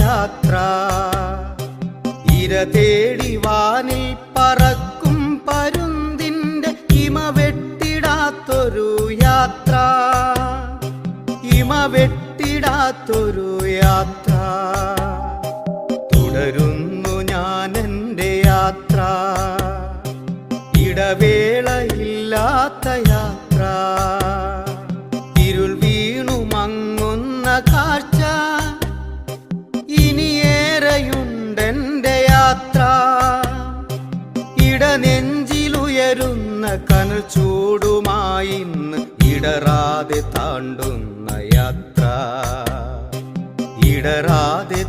യാത്ര. ഇര തേടി വാനിൽ പറക്കും പരുന്തിൻ്റെ ഇമ വെട്ടിടാത്തൊരു യാത്ര, ഇമ വെട്ടിടാത്തൊരു യാത്ര. തുടരുന്നു ഞാൻ എൻ്റെ യാത്ര, ഇടവേളയില്ലാത്ത യാത്ര. ഇരുൾ വീണു മങ്ങുന്ന കാഴ്ച, ഇനിയേറെയുണ്ടെൻ്റെ യാത്ര. ഇടനെഞ്ചിലുയരുന്ന കനൽ ചൂടുമായി ഇന്ന് ഇടറാതെ താണ്ടുന്ന യാത്ര, ഇടറാതെ